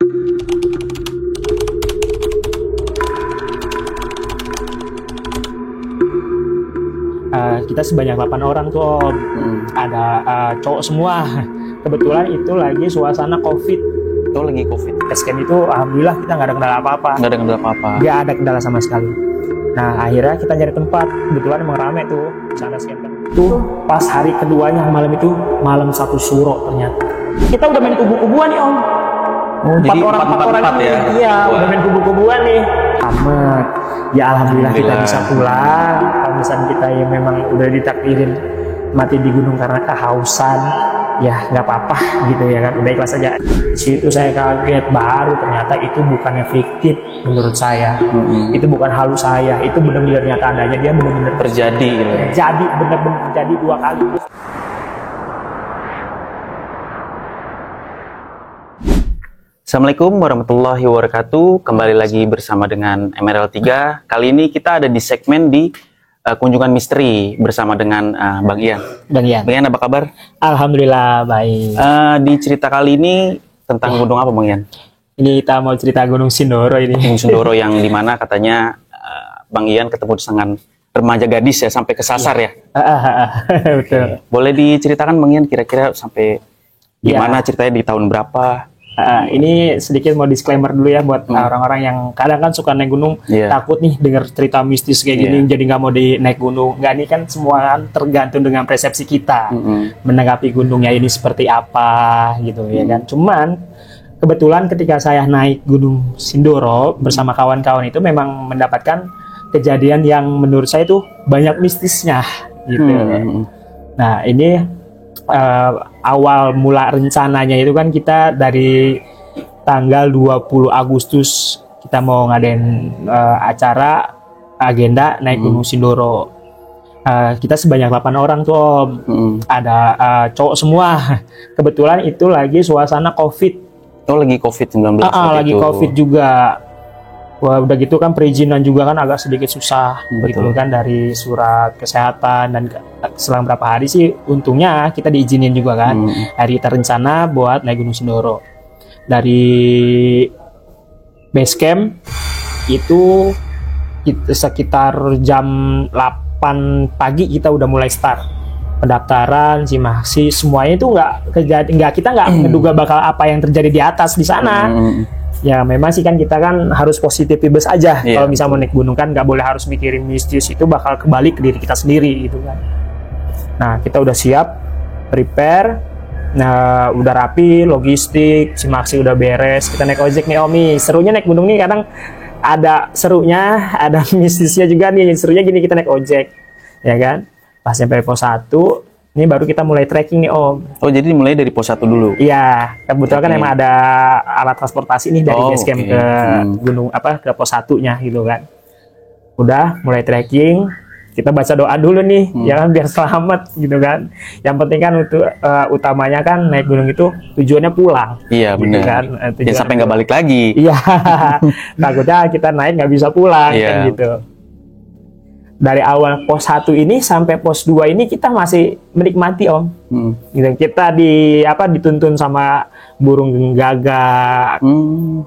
Kita sebanyak 8 orang tuh Om. Ada cowok semua. Kebetulan itu lagi suasana COVID. Itu lagi COVID. Basecamp itu alhamdulillah kita nggak ada kendala apa-apa. Nggak ada kendala apa-apa. Nggak ada kendala sama sekali. Nah akhirnya kita nyari tempat. Kebetulan emang rame tuh di sana camp. Tuh pas hari keduanya malam itu malam 1 Syuro ternyata. Kita udah main kubu-kubuan nih Om. Oh, jadi empat orang ya? Iya, udah main kubu-kubuan nih. Amat. Ya alhamdulillah kita bisa pulang. Kalau misalnya kita yang memang udah ditakdirin mati di gunung karena kehausan, ya nggak apa-apa gitu ya kan. Udah ikhlas aja. Di situ saya kaget baru ternyata itu bukannya fiktif menurut saya. Itu bukan halu saya. Itu benar-benar nyata adanya. Dia benar-benar terjadi gitu. Jadi benar-benar terjadi 2 kali. Assalamualaikum warahmatullahi wabarakatuh. Kembali lagi bersama dengan Emerald 3. Kali ini kita ada di segmen di kunjungan misteri bersama dengan Bang Ian. Bang Ian apa kabar? Alhamdulillah baik. Di cerita kali ini tentang gunung apa Bang Ian? Ini kita mau cerita Gunung Sindoro ini. Gunung Sindoro yang dimana katanya Bang Ian ketemu dengan remaja gadis ya sampai kesasar ya. Betul. Boleh diceritakan Bang Ian kira-kira sampai gimana ceritanya di tahun berapa? Ini sedikit mau disclaimer dulu ya buat orang-orang yang kadang kan suka naik gunung, takut nih dengar cerita mistis kayak gini, jadi nggak mau naik gunung. Nggak, ini kan semua kan tergantung dengan persepsi kita menanggapi gunungnya ini seperti apa gitu ya kan. Cuman kebetulan ketika saya naik Gunung Sindoro bersama kawan-kawan itu memang mendapatkan kejadian yang menurut saya itu banyak mistisnya gitu. Nah ini awal mula rencananya itu kan kita dari tanggal 20 Agustus kita mau ngadain acara agenda naik Gunung Sindoro. Kita sebanyak 8 orang tuh Om. Ada cowok semua. Kebetulan itu lagi suasana COVID. Oh lagi COVID-19. Lagi COVID juga. Wah, udah gitu kan perizinan juga kan agak sedikit susah gitu kan dari surat kesehatan, dan selang berapa hari sih untungnya kita diizinin juga kan. Hari kita rencana buat naik Gunung Sindoro. Dari base camp itu sekitar jam 8 pagi kita udah mulai start pendaftaran, simaksi, semuanya itu kita nggak menduga bakal apa yang terjadi di atas di sana. Ya memang sih kan kita kan harus positif vibes aja. Kalau misalnya mau naik gunung kan nggak boleh harus mikirin mistis, itu bakal kembali ke diri kita sendiri gitu kan. Nah kita udah siap, prepare, nah udah rapi, logistik, simaksi udah beres, kita naik ojek nih Om. Serunya naik gunung nih kadang ada serunya, ada mistisnya juga nih. Serunya gini, kita naik ojek ya kan, pas sampai pos 1 ini baru kita mulai trekking nih Om. Oh jadi mulai dari pos 1 dulu? Iya, kebetulan kan emang ada alat transportasi nih dari base camp ke gunung ke pos 1-nya gitu kan. Udah mulai trekking, kita baca doa dulu nih, ya kan biar selamat gitu kan. Yang penting kan untuk utamanya kan naik gunung itu tujuannya pulang. Iya gitu benar. Kan? Jangan sampai nggak balik lagi. Iya, takutnya kita naik nggak bisa pulang kan gitu. Dari awal pos 1 ini sampai pos 2 ini kita masih menikmati Om. Gitu. Kita dituntun sama burung gagak.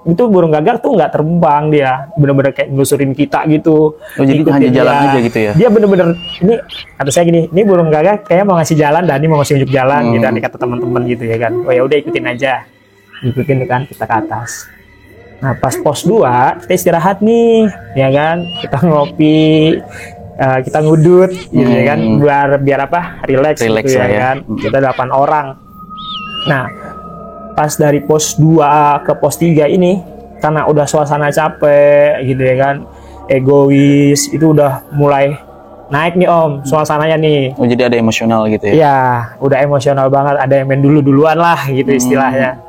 Itu burung gagak tuh nggak terbang, dia bener-bener kayak ngusurin kita gitu. Oh jadi hanya jalan aja gitu ya? Dia bener-bener, ini kata saya gini, ini burung gagak kayak mau ngasih jalan dan ini mau ngasih unjuk jalan gitu, kata teman-teman gitu ya kan. Oh ya udah ikutin aja, ikutin kan kita ke atas. Nah pas pos 2 kita istirahat nih, ya kan, kita ngopi. Kita ngudut gitu ya kan, biar relax gitu ya kan. Kita 8 orang. Nah pas dari pos 2 ke pos 3 ini karena udah suasana capek gitu ya kan, egois, itu udah mulai naik nih Om suasananya nih. Oh jadi ada emosional gitu ya? Iya udah emosional banget, ada yang main duluan lah gitu istilahnya.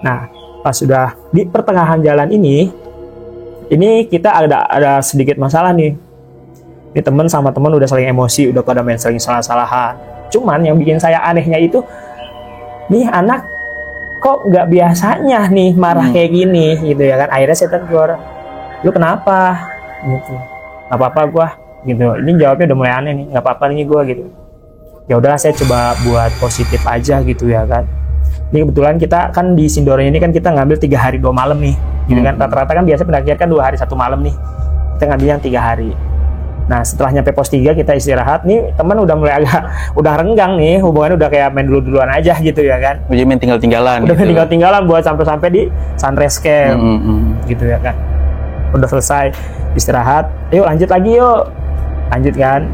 Nah pas sudah di pertengahan jalan ini kita ada sedikit masalah nih. Ini temen sama temen udah saling emosi, udah pada main saling salah-salahan. Cuman yang bikin saya anehnya itu, nih anak kok nggak biasanya nih marah kayak gini gitu ya kan. Akhirnya saya tegur, lu kenapa? Gitu. Nggak apa-apa gua gitu. Ini jawabnya udah mulai aneh nih, nggak apa-apa nih gua gitu. Ya udahlah saya coba buat positif aja gitu ya kan. Ini kebetulan kita kan di Sindoro ini kan kita ngambil 3 hari 2 malam nih, gitu kan. Rata-rata kan biasa pendaki kan 2 hari 1 malam nih. Kita ngambil yang 3 hari. Nah setelah nyampe pos 3 kita istirahat nih, teman udah mulai udah renggang nih, hubungannya udah kayak main duluan aja gitu ya kan. Udah main tinggal-tinggalan. Udah main tinggal-tinggalan buat sampai di sunrise camp, gitu ya kan. Udah selesai istirahat, yuk lanjut lagi yuk, lanjut kan.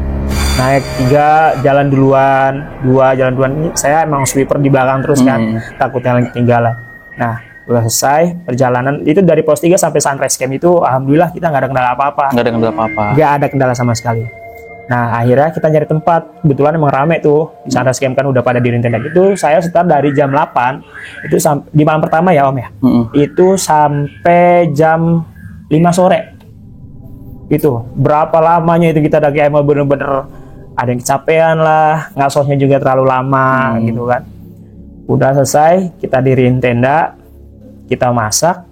Naik 3 jalan duluan, 2 jalan duluan. Ini saya emang sweeper di belakang terus kan, takutnya lagi ketinggalan. Nah udah selesai perjalanan itu dari pos 3 sampai sunrise camp itu alhamdulillah kita nggak ada kendala apa-apa. Nggak ada kendala sama sekali. Nah akhirnya kita nyari tempat, kebetulan emang rame tuh di sunrise camp kan udah pada diriin tenda. Itu saya start dari jam 8 itu di malam pertama ya Om ya, itu sampai jam 5 sore. Itu berapa lamanya itu kita daki, emang bener-bener ada yang kecapean lah, ngasosnya juga terlalu lama gitu kan. Udah selesai kita diriin tenda, kita masak.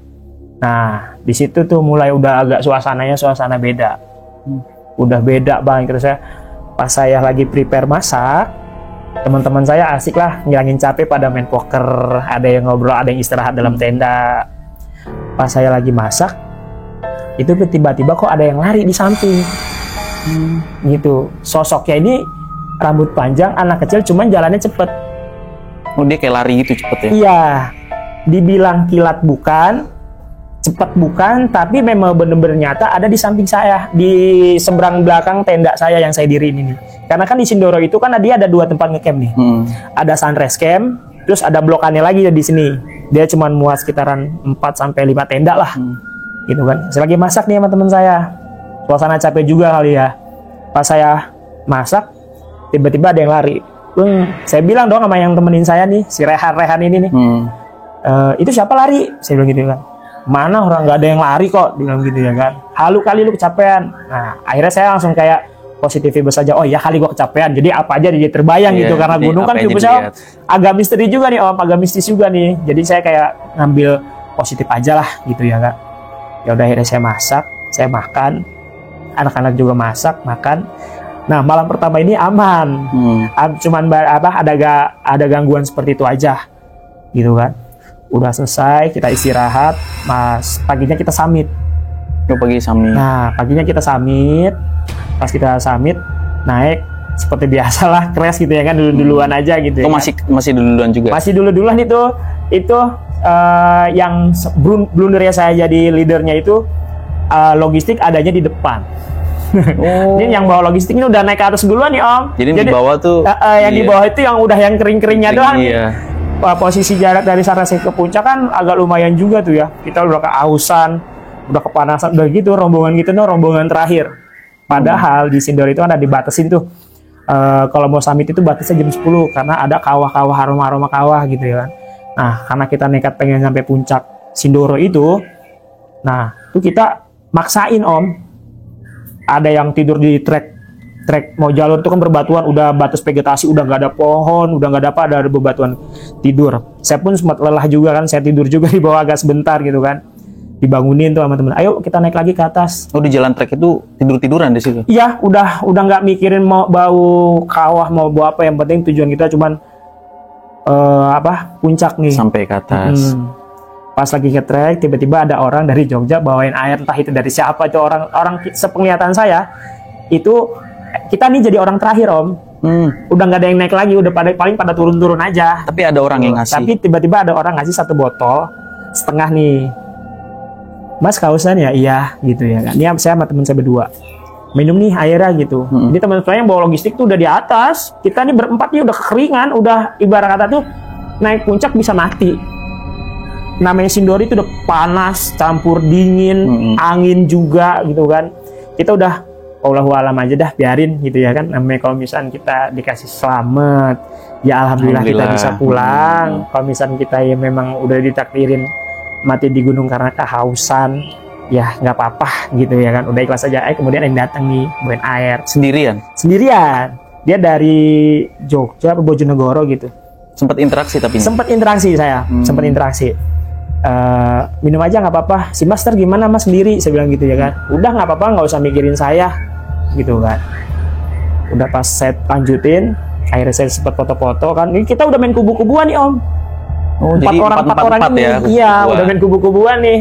Nah di situ tuh mulai udah agak suasana beda, udah beda banget. Terus pas saya lagi prepare masak, teman-teman saya asik lah ngilangin capek pada main poker, ada yang ngobrol, ada yang istirahat dalam tenda. Pas saya lagi masak itu tiba-tiba kok ada yang lari di samping. Gitu. Sosoknya ini rambut panjang, anak kecil, cuman jalannya cepet. Oh dia kayak lari gitu cepet ya? Iya. Dibilang kilat bukan, cepet bukan, tapi memang bener-bener nyata ada di samping saya, di seberang belakang tenda saya yang saya diriin ini. Karena kan di Sindoro itu kan dia ada 2 tempat ngecamp nih. Ada sunrise camp, terus ada blokannya lagi di sini. Dia cuma muat sekitaran 4-5 tenda lah. Gitu kan. Saya lagi masak nih sama teman saya. Suasana capek juga kali ya. Pas saya masak, tiba-tiba ada yang lari. Saya bilang dong sama yang temenin saya nih, si Rehan ini nih. Itu siapa lari? Saya bilang gitu kan. Mana orang nggak ada yang lari kok, bilang gitu ya kan. Halu kali lu kecapean. Nah, akhirnya saya langsung kayak positif saja. Oh iya kali gua kecapean. Jadi apa aja jadi terbayang gitu karena gunung kan cukup agak misteri juga nih Om, agak mistis juga nih. Jadi saya kayak ngambil positif aja lah gitu ya kan. Ya udah akhirnya saya masak, saya makan. Anak-anak juga makan. Nah malam pertama ini aman, cuman ada gangguan seperti itu aja, gitu kan. Udah selesai, kita istirahat, paginya kita summit. Nah paginya kita summit, pas kita summit naik seperti biasalah crash gitu ya kan, duluan aja gitu. Oh ya, masih duluan juga? Masih duluan itu yang blundernya saya jadi leadernya itu logistik adanya di depan. Ini yang bawa logistik ini udah naik ke atas duluan nih Om. Jadi di bawah tuh yang di bawah itu yang udah yang kering-keringnya doang. Posisi jarak dari Sarasih ke puncak kan agak lumayan juga tuh ya. Kita udah kehausan, udah kepanasan, udah gitu rombongan gitu rombongan terakhir. Padahal di Sindoro itu kan ada dibatasin tuh. Kalau mau summit itu batasnya jam 10 karena ada kawah-kawah, aroma-aroma kawah gitu ya kan. Nah, karena kita nekat pengen sampai puncak Sindoro itu, nah itu kita maksain Om. Ada yang tidur di trek mau jalur itu kan berbatuan, udah batas vegetasi, udah nggak ada pohon, udah nggak ada apa, ada bebatuan tidur. Saya pun sempat lelah juga kan, saya tidur juga di bawah agak sebentar gitu kan. Dibangunin tuh sama teman, ayo kita naik lagi ke atas. Oh di jalan trek itu tiduran di situ? Iya, udah nggak mikirin mau bau kawah mau bau apa, yang penting tujuan kita cuman puncak nih. Sampai ke atas. Pas lagi nge-trek, tiba-tiba ada orang dari Jogja bawain air, entah itu dari siapa itu orang sepenglihatan saya itu kita nih jadi orang terakhir Om. Udah nggak ada yang naik lagi, udah paling pada turun-turun aja. Tapi ada orang yang ngasih. Tapi tiba-tiba ada orang ngasih 1 botol setengah nih. Mas kausan ya? Iya gitu ya kan. Ini saya sama teman saya berdua minum nih airnya gitu. Ini teman saya yang bawa logistik tuh udah di atas. Kita nih berempat nih udah kekeringan, udah ibarat kata tuh naik puncak bisa mati. Namanya Sindoro itu udah panas, campur dingin, angin juga gitu kan. Kita udah Allahualam aja dah, biarin gitu ya kan. Namanya kalau misalnya kita dikasih selamat, ya alhamdulillah kita bisa pulang. Kalau misalnya kita ya memang udah ditakdirin mati di gunung karena kehausan, ya nggak apa-apa gitu ya kan. Udah ikhlas aja. Kemudian yang datang nih bawain air. Sendirian? Dia dari Jogja, Bojonegoro gitu. Sempat interaksi tapi? Sempat interaksi saya, sempat interaksi. Minum aja nggak apa-apa. Si Master gimana Mas sendiri? Saya bilang gitu ya kan. Udah nggak apa-apa, nggak usah mikirin saya, gitu kan. Udah pas saya lanjutin, akhirnya saya sempat foto-foto kan. Ini kita udah main kubu-kubuan nih Om. Oh, jadi empat orang ini, ya, iya, kubu-kubuan. udah main kubu-kubuan nih.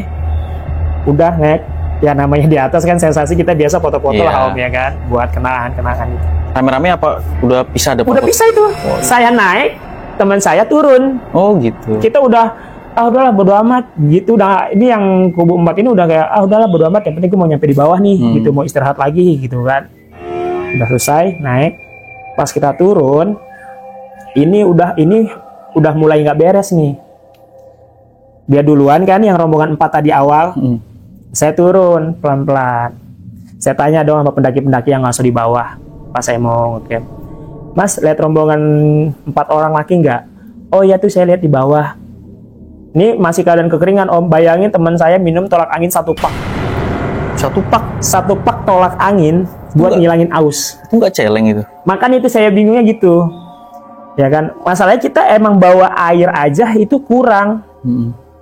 Udah naik, ya namanya di atas kan sensasi kita biasa foto-foto Iya. lah Om ya kan, buat kenangan-kenangan itu. Rame-rame apa udah bisa ada Udah foto? bisa itu, saya naik, teman saya turun, Oh gitu. kita udah udahlah bodo amat gitu. Udah ini yang kubu 4 ini udah kayak udahlah bodo amat, yang penting gue mau nyampe di bawah nih gitu, mau istirahat lagi gitu kan. Udah selesai naik, pas kita turun ini udah mulai nggak beres nih. Dia duluan kan yang rombongan 4 tadi awal, saya turun pelan-pelan. Saya tanya dong sama pendaki-pendaki yang masuk di bawah pas saya mau ngecamp, Mas lihat rombongan 4 orang laki nggak? Oh iya tuh saya lihat di bawah. Ini masih keadaan kekeringan Om. Bayangin teman saya minum tolak angin 1 pak. 1 pak tolak angin buat ngilangin aus. Itu nggak celeng itu? Makanya itu saya bingungnya gitu. Ya kan, masalahnya kita emang bawa air aja itu kurang.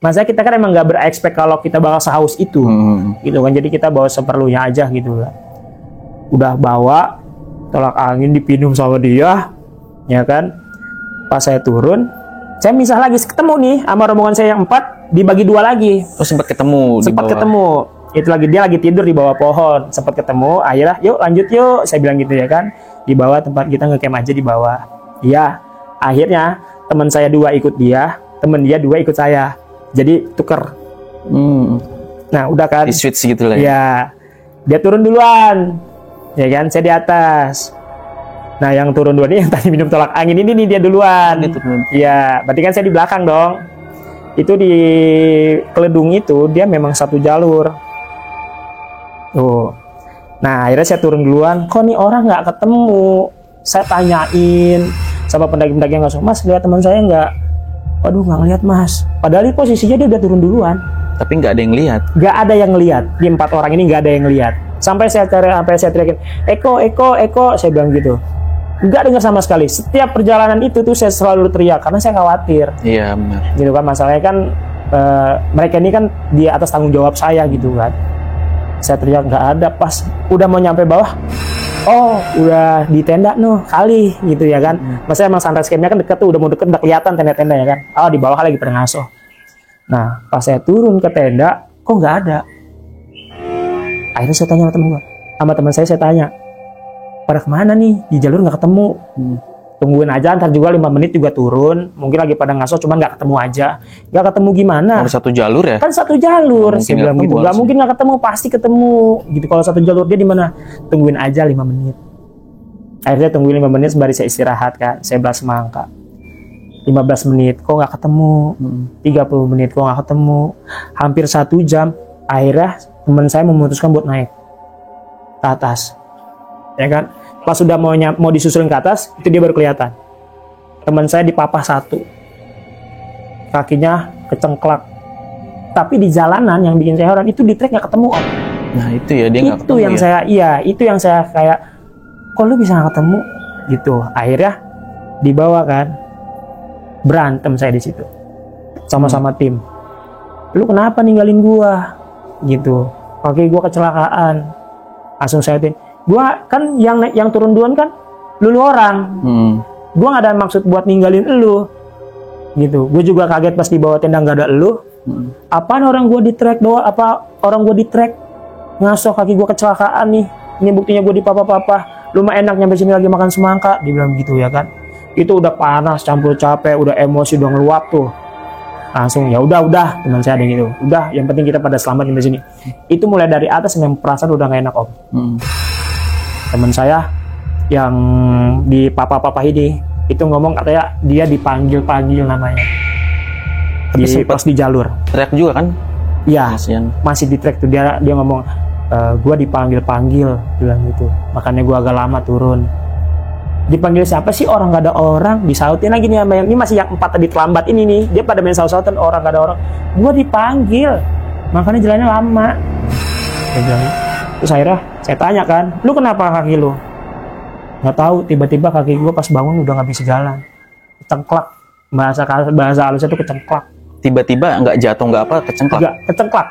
Masalahnya kita kan emang nggak berekspek kalau kita bakal sehaus itu, gitu kan. Jadi kita bawa seperlunya aja gitu kan. Udah bawa tolak angin dipinum sama dia, ya kan. Pas saya turun, saya misah lagi, ketemu nih sama rombongan saya yang 4, dibagi 2 lagi. Oh sempat ketemu di Sempat bawah. ketemu. Itu lagi dia lagi tidur di bawah pohon. Sempat ketemu, akhirnya yuk lanjut yuk. Saya bilang gitu ya kan. Di bawah tempat kita ngecamp aja di bawah. Iya. Akhirnya teman saya 2 ikut dia, teman dia 2 ikut saya. Jadi tuker. Nah, udah kan. Di switch gitu lah ya. Ya. Dia turun duluan. Ya kan, saya di atas. Nah, yang turun duluan ini yang tadi minum tolak angin ini nih dia duluan. Dia turun. Iya, berarti kan saya di belakang dong. Itu di Keledung itu dia memang 1 jalur. Tuh. Nah, akhirnya saya turun duluan. Kok nih orang nggak ketemu? Saya tanyain sama pendaki-pendaki yang nggak suka. Mas, lihat teman saya nggak? Waduh, nggak ngeliat Mas. Padahal di posisinya dia udah turun duluan. Tapi nggak ada yang lihat. Nggak ada yang lihat. Di 4 orang ini nggak ada yang lihat. Sampai saya teriakin, Eko, saya bilang gitu. Nggak dengar sama sekali. Setiap perjalanan itu tuh saya selalu teriak karena saya khawatir. Iya benar. Gitu kan, masalahnya kan mereka ini kan di atas tanggung jawab saya gitu kan. Saya teriak nggak ada, pas udah mau nyampe bawah, oh udah di tenda noh kali gitu ya kan. Maksudnya emang sunrise campnya kan deket tuh, udah mau deket udah kelihatan tenda-tenda ya kan. Oh di bawah lagi pada ngaso. Nah pas saya turun ke tenda, kok nggak ada. Akhirnya saya tanya sama teman saya tanya, pada kemana nih, di jalur nggak ketemu. Tungguin aja, ntar juga 5 menit juga turun, mungkin lagi pada ngaso cuman nggak ketemu aja. Nggak ketemu gimana? Harus 1 jalur ya? Kan 1 jalur, Nggak saya mungkin bilang nggak gitu. ketemu Nggak harusnya. mungkin nggak ketemu, pasti ketemu gitu. Kalau 1 jalur dia di mana? Tungguin aja 5 menit. Akhirnya tungguin 5 menit sembari saya istirahat kan, saya belas semangka. 15 menit, kok nggak ketemu. 30 menit, kok nggak ketemu. Hampir 1 jam, akhirnya teman saya memutuskan buat naik ke atas. Ya kan? Pas sudah mau disusulin ke atas, itu dia baru kelihatan. Teman saya dipapah 1. Kakinya kecengklak. Tapi di jalanan yang bikin saya heran, itu di trek nggak ketemu Om. Nah itu ya, dia nggak Itu ketemu yang ya? itu yang saya kayak, kok lu bisa nggak ketemu gitu. Akhirnya dibawa kan, berantem saya di situ sama-sama tim. Lu kenapa ninggalin gua gitu, kaki gua kecelakaan. Langsung saya tim, gua kan yang turun duluan kan lu orang. Gua nggak ada maksud buat ninggalin elu gitu. Gue juga kaget pas di bawah tenda nggak ada elu. Apaan orang gua di trek doang, apa orang gua di trek ngaso, kaki gua kecelakaan nih, ini buktinya gua di papa-papa. Lu mah enak nyampe sini lagi makan semangka, dibilang gitu ya kan. Itu udah panas campur capek, udah emosi, udah ngeluap tuh. Langsung ya udah teman saya ada yang gitu. Udah, yang penting kita pada selamat di sini. Itu mulai dari atas memang perasaan udah gak enak Om. Teman saya yang di papa-papa ini itu ngomong katanya dia dipanggil namanya. Pas di jalur. Teriak juga kan? Iya, Kasian. masih di track tuh dia ngomong, gua dipanggil bilang gitu. Makanya gua agak lama turun. Dipanggil siapa sih, orang nggak ada orang, disautin lagi nih sama yang ini masih yang 4 tadi terlambat ini nih, dia pada main saut-sautan, orang nggak ada orang, gua dipanggil, makanya jalannya lama. Dia bilang, terus akhirnya saya tanya kan, lu kenapa kaki lu? Nggak tahu, tiba-tiba kaki gua pas bangun udah nggak bisa jalan, kecengklak, bahasa halusnya tuh kecengklak. Tiba-tiba nggak jatuh nggak apa, kecengklak? Nggak, kecengklak,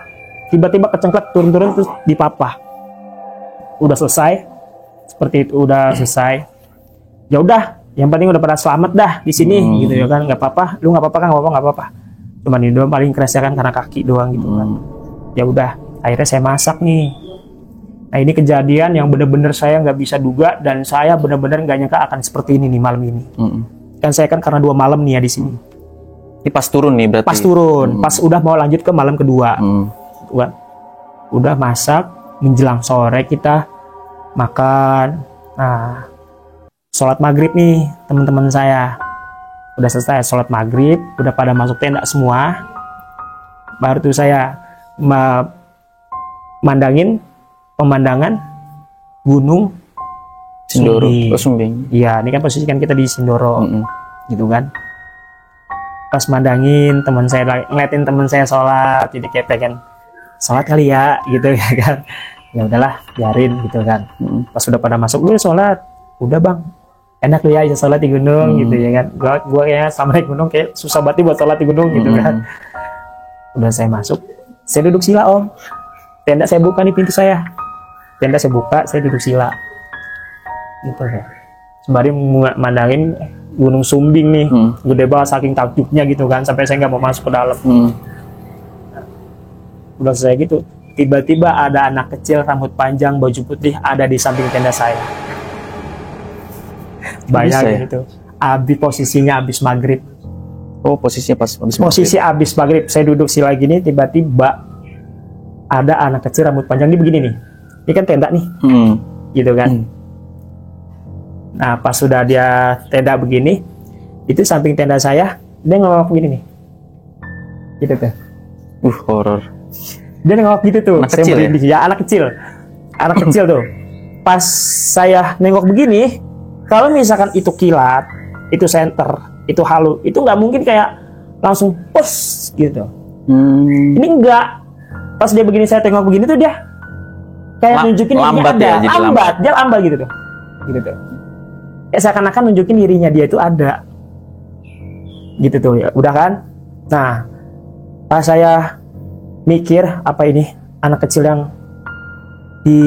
tiba-tiba kecengklak, turun-turun terus dipapah. Udah selesai, seperti itu udah selesai. Ya udah, yang penting udah pada selamat dah di sini gitu ya kan, nggak apa-apa, lu nggak apa-apa kan, nggak apa-apa. Cuman ini doang paling kerasa kan karena kaki doang gitu kan. Ya udah, akhirnya saya masak nih. Nah ini kejadian yang bener-bener saya nggak bisa duga dan saya bener-bener nggak nyangka akan seperti ini nih malam ini. Kan saya kan karena 2 malam nih ya di sini. Ini pas turun nih berarti. Pas turun, pas udah mau lanjut ke malam kedua. Udah masak, menjelang sore kita makan. Nah, sholat maghrib nih teman-teman saya. Udah selesai sholat maghrib, udah pada masuk tenda semua. Baru tuh saya mandangin pemandangan gunung Sindoro. Sumbing. Sumbing. Iya, ini kan posisi kan kita di Sindoro, gitu kan. Pas mandangin teman saya, ngeliatin teman saya sholat, jadi kayak pengen sholat kali ya, gitu ya kan. Ya udahlah, biarin gitu kan. Pas udah pada masuk, gue sholat, udah bang, enak lu ya bisa sholat di gunung, gitu ya kan. Gue kayaknya sama naik gunung kayak susah banget buat sholat di gunung, gitu kan. Udah saya masuk, saya duduk sila om. Tenda saya buka nih pintu saya. Tenda saya buka, saya duduk sila. Gitu ya. Sembari mandangin Gunung Sumbing nih, gede banget saking takjubnya gitu kan, sampai saya nggak mau masuk ke dalam. Udah selesai gitu, tiba-tiba ada anak kecil rambut panjang baju putih ada di samping tenda saya. Bayangin itu, posisinya abis maghrib. Oh posisinya pas abis Posisi abis maghrib, saya duduk sila gini, tiba-tiba ada anak kecil rambut panjang ini begini nih. Ini kan tenda nih, gitu kan. Nah pas sudah dia tenda begini, itu samping tenda saya, dia ngelawak begini nih, gitu tuh. Horor. Dia nengok gitu tuh. Anak kecil ya? Anak kecil tuh. Pas saya nengok begini, kalau misalkan itu kilat, itu senter, itu halu, itu nggak mungkin kayak langsung pos gitu. Ini enggak. Pas dia begini, saya tengok begini tuh dia kayak nunjukin lambat dirinya ya, ada. Dia lambat gitu tuh. Gitu tuh. Ya seakan-akan nunjukin dirinya dia itu ada. Gitu tuh ya. Udah kan? Nah, pas saya mikir apa ini anak kecil yang di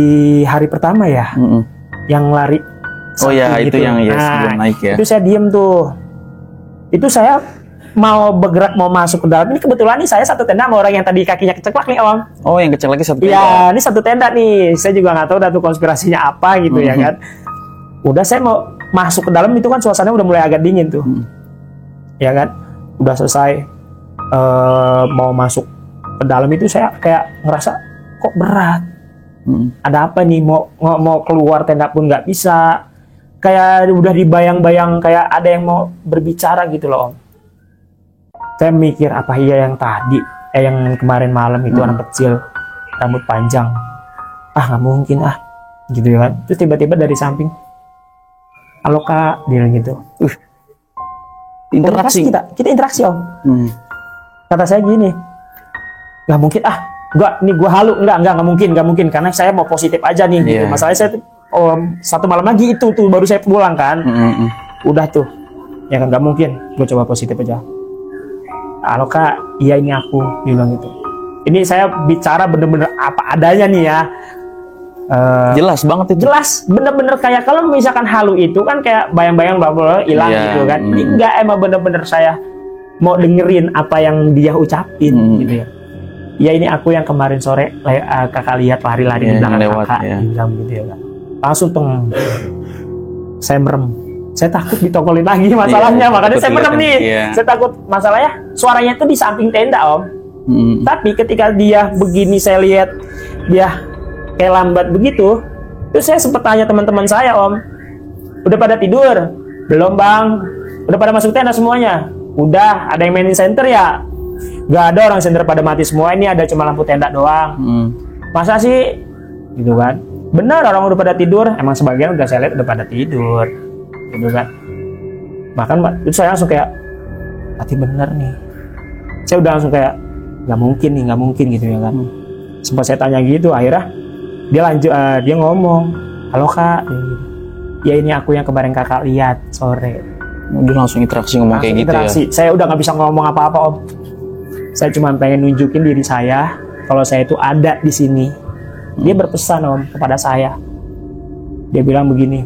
hari pertama ya, yang lari. Oh ya itu gitu. yang sebelum naik ya. Itu saya diem tuh. Itu saya mau bergerak mau masuk ke dalam. Ini kebetulan nih saya satu tenda sama orang yang tadi kakinya keceklak nih om. Oh yang kecil lagi satu tenda. Iya, ini satu tenda nih. Saya juga nggak tahu datu konspirasinya apa gitu ya kan. Udah saya mau masuk ke dalam itu kan suasananya udah mulai agak dingin tuh. Ya kan. Udah selesai mau masuk ke dalam itu saya kayak ngerasa kok berat. Ada apa nih, mau keluar tenda pun nggak bisa, kayak udah dibayang-bayang kayak ada yang mau berbicara gitu loh om. Saya mikir apa iya yang tadi yang kemarin malam itu anak kecil rambut panjang, nggak mungkin gitu ya kan. Terus tiba-tiba dari samping, halo kak, dia gitu. Interaksi kita interaksi om. Kata saya gini, nggak mungkin gua halu, nggak mungkin karena saya mau positif aja nih. Gitu. Masalahnya saya satu malam lagi itu tuh baru saya pulang kan. Udah tuh ya kan, nggak mungkin, gue coba positif aja. Halo kak, iya ini aku, dia bilang gitu. Ini saya bicara bener-bener apa adanya nih ya. Jelas banget itu. Jelas, bener-bener kayak kalau misalkan halu itu kan kayak bayang-bayang hilang gitu kan. Ini enggak, emang bener-bener saya mau dengerin apa yang dia ucapin gitu ya. Ya ini aku yang kemarin sore kakak lihat lari-lari di belakang kakak, bilang gitu ya kan. Langsung saya merem. Saya takut ditokolin lagi masalahnya, makanya saya merem nih. Saya takut masalahnya suaranya itu di samping tenda om. Tapi ketika dia begini saya lihat dia kayak lambat begitu, terus saya sempat tanya teman-teman saya om, udah pada tidur? Belum bang. Udah pada masuk tenda semuanya? Udah. Ada yang mainin center ya? Gak ada, orang center pada mati semua, ini ada cuma lampu tenda doang. Masa sih? Gitu kan. Benar, orang udah pada tidur. Emang sebagian udah saya lihat udah pada tidur, gitu kan. Bahkan itu saya langsung kayak mati bener nih. Saya udah langsung kayak nggak mungkin gitu ya kan. Sempat saya tanya gitu, akhirnya dia lanjut, dia ngomong, halo kak, ya ini aku yang kemarin kakak lihat sore. Dia langsung interaksi ngomong kayak gitu ya. Saya udah nggak bisa ngomong apa-apa om. Saya cuma pengen nunjukin diri saya kalau saya itu ada di sini. Dia berpesan om kepada saya. Dia bilang begini,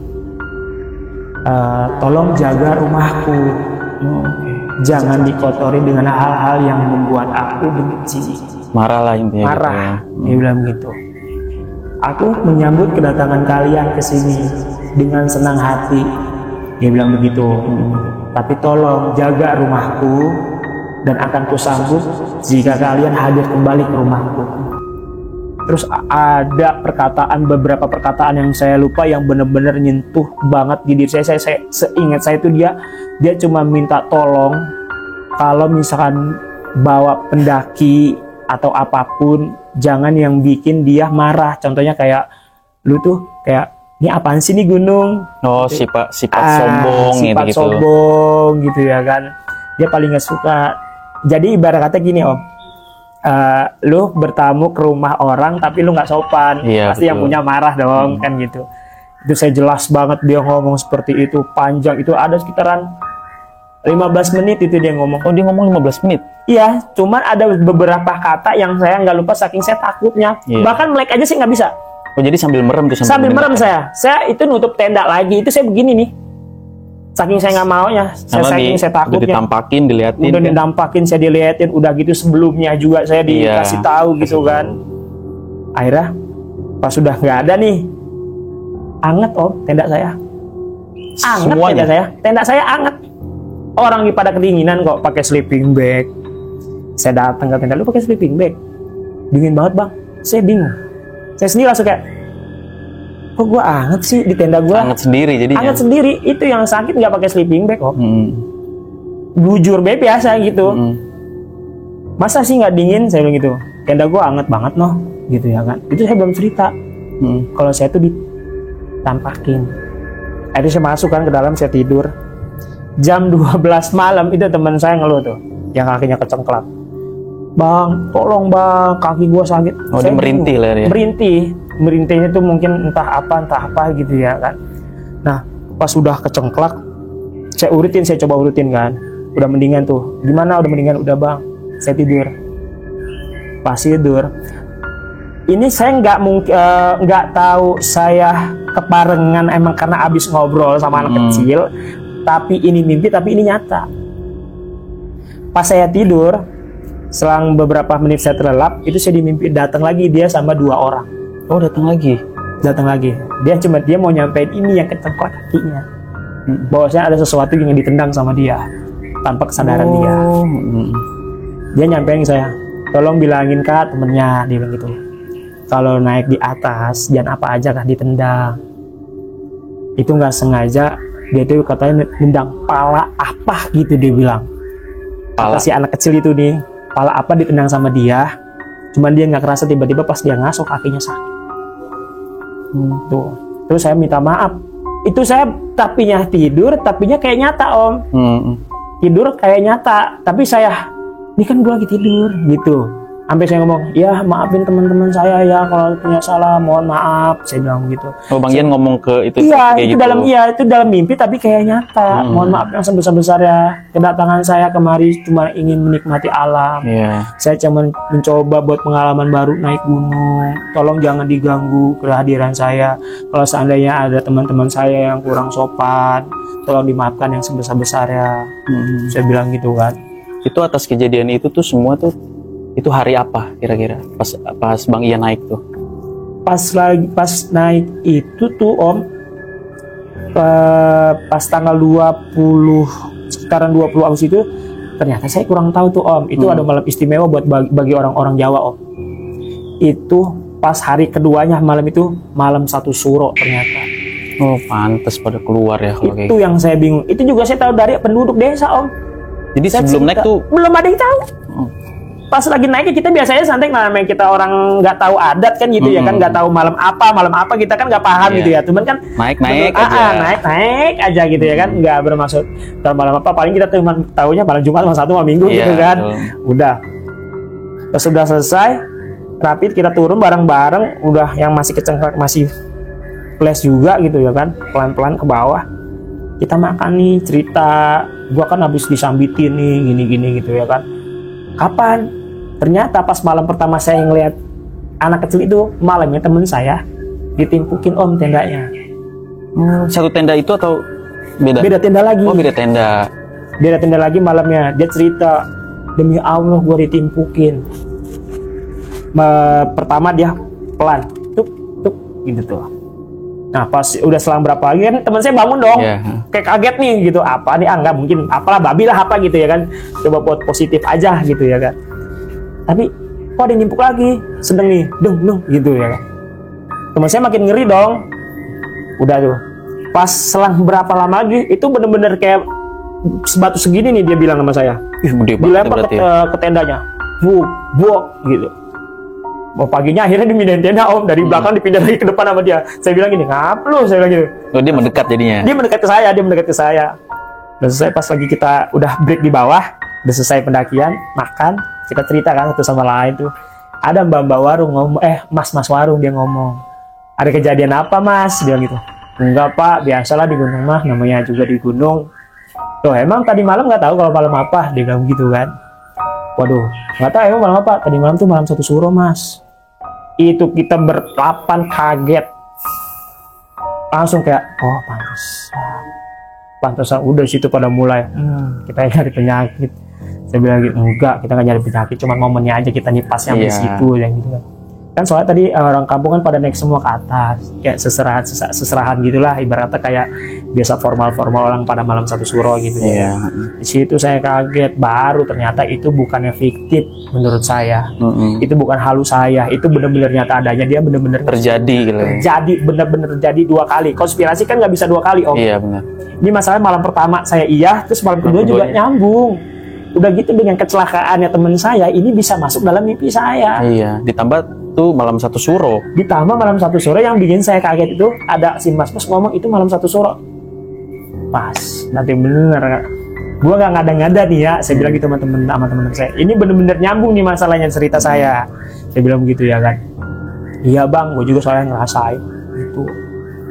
tolong jaga rumahku. jangan dikotori dengan hal-hal yang membuat aku benci. Marah lah intinya. Marah, gitu. dia bilang gitu. Aku menyambut kedatangan kalian ke sini dengan senang hati, dia bilang begitu. Tapi tolong jaga rumahku dan akan kusambut jika kalian hadir kembali ke rumahku. Terus ada beberapa perkataan yang saya lupa yang benar-benar nyentuh banget di diri saya. Saya seingat saya itu dia cuma minta tolong kalau misalkan bawa pendaki atau apapun, jangan yang bikin dia marah. Contohnya kayak lu tuh kayak, ini apaan sih nih gunung? Oh, sifat sombong sifat gitu. sombong gitu ya kan. Dia paling gak suka. Jadi ibarat kata gini om, lu bertamu ke rumah orang tapi lu nggak sopan, Iya, pasti betul. yang punya marah dong kan gitu. Itu saya jelas banget dia ngomong seperti itu, panjang, itu ada sekitaran 15 menit itu dia ngomong. Oh, dia ngomong 15 menit. Iya, cuman ada beberapa kata yang saya nggak lupa saking saya takutnya. Iya. Bahkan melek aja sih nggak bisa. Oh, jadi sambil merem tuh Sambil merem mendengarkan. saya itu nutup tenda lagi, itu saya begini nih. Saking saya nggak maunya, saking saya udah takutnya. ditampakin, diliatin. Udah kan? didampakin, saya diliatin, udah gitu sebelumnya juga saya dikasih tahu gitu kan. Akhirnya pas sudah nggak ada nih, anget om tenda saya, anget Semuanya? tenda saya anget. Orang pada kedinginan kok pakai sleeping bag. Saya datang ke tenda, lu pakai sleeping bag? Dingin banget bang. Saya bingung. Saya sendiri langsung kayak, kok gua anget sih di tenda gua? Anget sendiri jadinya. Anget sendiri. Itu yang sakit nggak pakai sleeping bag om. Bujur be biasa gitu. Masa sih nggak dingin? Saya bilang gitu. Tenda gua anget banget noh, gitu ya kan. Itu saya belum cerita. Kalau saya tuh ditampakin. Akhirnya saya masuk kan ke dalam, saya tidur. Jam 12 malam itu teman saya ngeluh tuh, yang kakinya kecengklak. Bang, tolong bang, kaki gua sakit. Oh, dia merintih lah dia. Merintihnya tuh mungkin entah apa gitu ya kan. Nah, pas sudah kecengklak, saya coba urutin kan. Udah mendingan tuh. Gimana? Udah mendingan, udah bang. Saya tidur. Pas tidur, ini saya nggak tahu saya keparengan emang karena abis ngobrol sama anak kecil. Tapi ini mimpi, tapi ini nyata. Pas saya tidur, selang beberapa menit saya terlelap, itu saya dimimpi datang lagi dia sama 2 orang. Oh, datang lagi. Dia mau nyampein ini yang kecengklak kakinya. Bahwasanya ada sesuatu yang ditendang sama dia tanpa kesadaran dia. Dia nyampein saya, tolong bilangin kak temennya, dia bilang gitu. Kalau naik di atas, jangan apa aja kak ditendang. Itu nggak sengaja. Dia tuh katanya nendang pala apa gitu dia bilang. Kata si anak kecil itu nih, pala apa ditendang sama dia. Cuman dia nggak kerasa, tiba-tiba pas dia ngasok kakinya sakit. Tuh. Terus saya minta maaf. Itu saya tapinya kayak nyata om. Tidur kayak nyata, tapi saya, ini kan gue lagi tidur gitu. Sampai saya ngomong, ya maafin teman-teman saya ya kalau punya salah, mohon maaf. Saya bilang gitu. Oh, Bang Ian ngomong ke itu. Iya, kayak itu dalam mimpi tapi kayak nyata. Mohon maaf yang sebesar-besarnya. Kedatangan saya kemari cuma ingin menikmati alam. Iya. Saya cuma mencoba buat pengalaman baru naik gunung. Tolong jangan diganggu kehadiran saya. Kalau seandainya ada teman-teman saya yang kurang sopan, tolong dimaafkan yang sebesar-besarnya. Saya bilang gitu kan. Itu atas kejadian itu tuh semua tuh, itu hari apa kira-kira pas Bang Ian naik tuh? Pas naik itu tuh om, pas tanggal 20 sekitaran 20 Agustus itu, ternyata saya kurang tahu tuh om. Itu ada malam istimewa buat bagi orang-orang Jawa om. Itu pas hari keduanya malam itu malam 1 suro ternyata. Oh, pantes pada keluar ya kalau kayak Itu yang saya bingung. Itu juga saya tahu dari penduduk desa om. Jadi Saya sebelum cerita, naik tuh belum ada yang tahu. Pas lagi naik kita biasanya santai, namanya kita orang nggak tahu adat kan gitu ya kan, nggak tahu malam apa kita kan nggak paham gitu ya. Cuman kan naik aja. naik aja gitu ya kan, nggak bermaksud kalau malam apa, paling kita cuma tahunya malam Jumat, malam Sabtu, malam Minggu gitu kan. Udah. Pas sudah selesai rapid kita turun bareng-bareng, udah yang masih kecengklak masih flash juga gitu ya kan, pelan-pelan ke bawah. Kita makan nih, cerita, gua kan habis disambitin nih gini-gini gitu ya kan. Kapan? Ternyata pas malam pertama saya ngeliat anak kecil itu, malamnya temen saya ditimpukin om tendanya. Satu tenda itu atau beda? Beda tenda lagi. Oh, beda tenda. Dia ada tenda lagi malamnya, dia cerita, demi Allah gue ditimpukin. Pertama dia pelan, tuk tuk gitu tuh. Nah pas udah selang berapa lagi kan teman saya bangun dong, kayak kaget nih gitu, apa nih, nggak mungkin, apalah babi lah apa gitu ya kan, coba buat positif aja gitu ya kan. Tapi kok ada nimpuk lagi, sedang nih, dung gitu ya kan. Teman saya makin ngeri dong. Udah tuh, pas selang berapa lama lagi, itu bener-bener kayak sebatu segini nih dia bilang sama saya. Dilempar ke tendanya, buok gitu. Mau paginya akhirnya dimindahin tenda om, dari belakang dipindah lagi ke depan sama dia. Saya bilang gini, ngap lu, saya bilang gitu. Oh, dia mendekat jadinya? Dia mendekat ke saya. Dan selesai pas lagi kita udah break di bawah, udah selesai pendakian, makan, kita cerita kan satu sama lain tuh. Ada mbak warung ngomong, mas warung, dia ngomong, ada kejadian apa mas? Dia bilang gitu. Enggak pak, biasalah di gunung mah, namanya juga di gunung. Loh emang tadi malam nggak tahu kalau malam apa? Dia bilang gitu kan. Waduh, nggak tahu emang malam apa? Tadi malam tuh malam satu suro mas. Itu kita berlapan kaget, langsung kayak, oh pantesan udah situ pada mulai, kita nyari penyakit. Saya bilang gitu, enggak, kita nggak nyari penyakit, cuma momennya aja kita nipas yang di situ yang gitu kan soalnya tadi orang kampung kan pada naik semua ke atas, kayak seserahan gitulah, ibaratnya kayak biasa formal orang pada malam satu suro gitu. Di situ saya kaget, baru ternyata itu bukannya fiktif menurut saya. Itu bukan halus saya, itu benar-benar nyata adanya, dia benar-benar terjadi gitu. Benar-benar terjadi 2 kali. Konspirasi kan nggak bisa 2 kali om. Iya benar. Ini masalah malam pertama saya terus malam kedua juga nyambung. Udah gitu dengan kecelakaannya teman saya, ini bisa masuk dalam mimpi saya. Iya, ditambah tuh malam satu suro. Ditambah malam satu suro yang bikin saya kaget itu, ada si mas ngomong itu malam satu suro. Pas, nanti bener. Gua nggak ngada-ngada nih ya, saya bilang gitu sama temen saya. Ini bener-bener nyambung nih masalahnya cerita saya. Saya bilang begitu ya kan. Iya bang, gue juga soalnya ngerasain.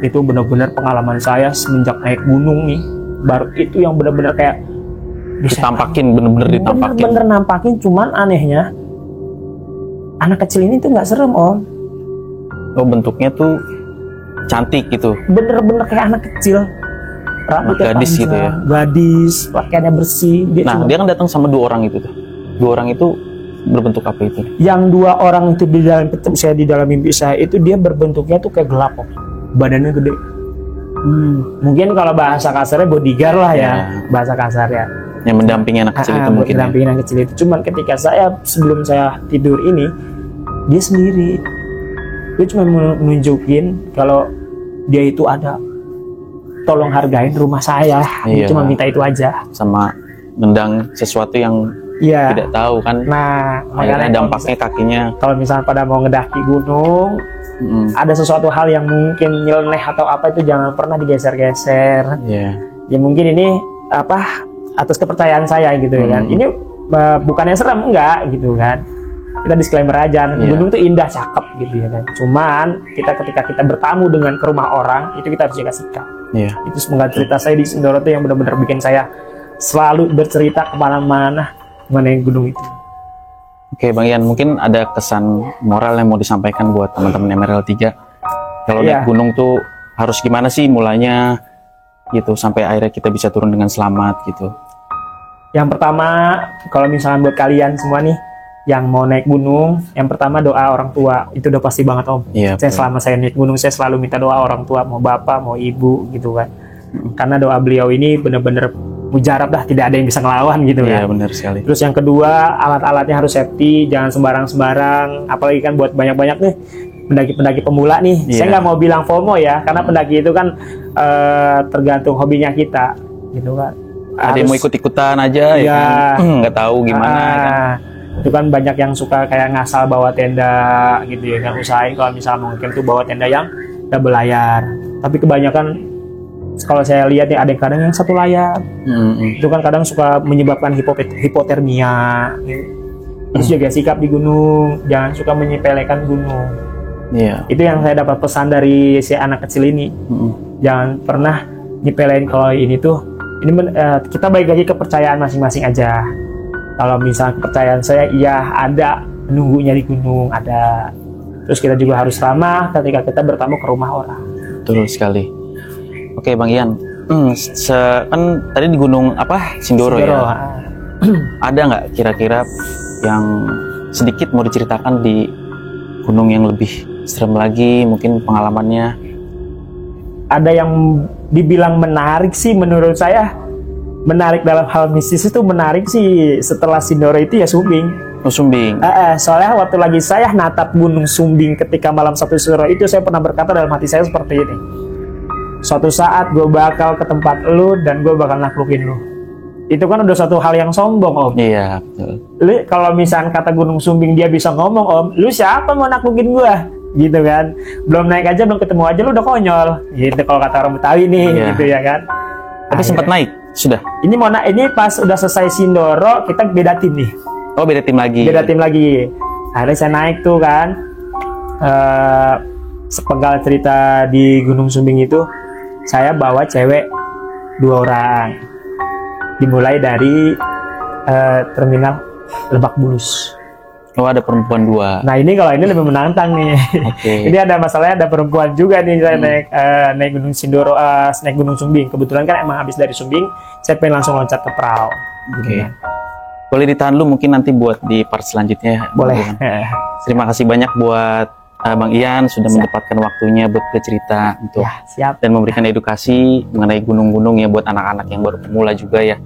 Itu bener-bener pengalaman saya semenjak naik gunung nih. Baru itu yang bener-bener kayak ditampakin, bener-bener ditampakin. Bener-bener nampakin, cuman anehnya anak kecil ini tuh nggak serem om. Oh bentuknya tuh cantik gitu. Bener-bener kayak anak kecil. Rambutnya gadis panjang, gitu ya. Gadis, pakaiannya bersih. Dia kan datang sama 2 orang itu tuh. 2 orang itu berbentuk apa itu? Yang 2 orang itu di dalam mimpi saya itu dia berbentuknya tuh kayak gelap om. Badannya gede. Mungkin kalau bahasa kasarnya bodyguard lah ya. Bahasa kasarnya. Yang mendampingi anak kecil itu mungkin. Mendampingi anak kecil itu. Cuman ketika sebelum saya tidur ini, dia sendiri. Dia cuma menunjukin kalau dia itu ada. Tolong hargain rumah saya. Dia cuma minta itu aja. Sama nendang sesuatu yang tidak tahu kan. Nah, makanya dampaknya kakinya. Kalau misalnya pada mau ngedaki gunung, ada sesuatu hal yang mungkin nyeleneh atau apa itu jangan pernah digeser-geser. Ya mungkin ini atas kepercayaan saya gitu ya kan. Ini bukannya serem, enggak gitu kan. Kita disclaimer aja, gunung itu indah, cakep gitu ya kan. Cuman ketika kita bertamu dengan ke rumah orang, itu kita harus jaga sikap. Itu semoga cerita saya di Sindoro itu yang benar-benar bikin saya selalu bercerita kemana-mana mengenai gunung itu. Oke Bang Ian, mungkin ada kesan moral yang mau disampaikan buat teman-teman Emerald 3. Kalau naik gunung tuh harus gimana sih mulainya gitu sampai akhirnya kita bisa turun dengan selamat gitu. Yang pertama, kalau misalnya buat kalian semua nih yang mau naik gunung, yang pertama doa orang tua. Itu udah pasti banget om. Selama saya naik gunung saya selalu minta doa orang tua, mau bapak mau ibu gitu kan. Karena doa beliau ini bener-bener mujarab dah, tidak ada yang bisa ngelawan gitu kan. Iya benar sekali. Terus yang kedua, alat-alatnya harus safety, jangan sembarang-sembarang. Apalagi kan buat banyak-banyak nih pendaki-pendaki pemula nih. Saya nggak mau bilang FOMO ya, karena pendaki itu kan tergantung hobinya kita gitu kan. Ada yang mau ikut-ikutan aja ya kan? Nggak tahu gimana kan. Itu kan banyak yang suka kayak ngasal bawa tenda gitu ya kan. Usahain kalau misalnya mau ngecamp tuh bawa tenda yang double layar. Tapi kebanyakan kalau saya lihat ya ada yang kadang yang 1 layar. Itu kan kadang suka menyebabkan hipotermia gitu. Terus jaga sikap di gunung, jangan suka menyepelekan gunung. Itu yang saya dapat pesan dari si anak kecil ini. Jangan pernah nyepelein kalau ini tuh. Kita balik lagi kepercayaan masing-masing aja. Kalau misalnya kepercayaan saya, ada nunggunya di gunung, ada. Terus kita juga harus ramah ketika kita bertamu ke rumah orang. Betul sekali. Oke Bang Ian, Kan tadi di gunung apa Sindoro ya. Ada nggak kira-kira yang sedikit mau diceritakan di gunung yang lebih serem lagi, mungkin pengalamannya? Ada yang dibilang menarik sih menurut saya. Menarik dalam hal mistis itu menarik sih setelah Sindoro itu ya Sumbing. Oh, Sumbing. Soalnya waktu lagi saya natap Gunung Sumbing ketika malam 1 Suro itu, saya pernah berkata dalam hati saya seperti ini. Suatu saat gue bakal ke tempat lu dan gue bakal naklukin lu. Itu kan udah satu hal yang sombong, Om. Iya, betul. Lu kalau misalnya kata Gunung Sumbing dia bisa ngomong, Om, lu siapa mau naklukin gue? Gitu kan. Belum naik aja, belum ketemu aja lu udah konyol. Gitu kalau kata orang Betawi nih, gitu ya kan. Tapi sempat naik, sudah. Ini pas udah selesai Sindoro, kita beda tim nih. Oh, beda tim lagi. Beda tim lagi. Akhirnya saya naik tuh kan. Sepenggal cerita di Gunung Sumbing itu, saya bawa cewek 2 orang. Dimulai dari terminal Lebak Bulus. Oh, ada perempuan 2. Nah ini kalau ini lebih menantang nih. Okay. Ini ada masalahnya, ada perempuan juga nih. Saya naik Gunung Sindoro, naik Gunung Sumbing. Kebetulan kan emang habis dari Sumbing, saya pengen langsung loncat ke perahu. Oke. Boleh ditahan lu mungkin nanti buat di part selanjutnya. Boleh. Terima kasih banyak buat Bang Ian sudah menyempatkan waktunya buat bercerita untuk siap. Dan memberikan edukasi mengenai gunung-gunung ya buat anak-anak yang baru pemula juga ya.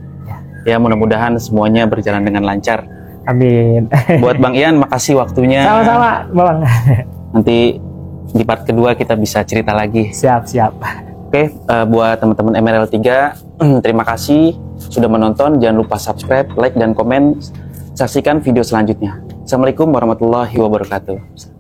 Ya mudah-mudahan semuanya berjalan dengan lancar. Amin. Buat Bang Ian, makasih waktunya. Sama-sama, Bang. Nanti di part kedua kita bisa cerita lagi. Siap. Oke, buat teman-teman MRL 3, terima kasih sudah menonton. Jangan lupa subscribe, like, dan komen. Saksikan video selanjutnya. Assalamualaikum warahmatullahi wabarakatuh.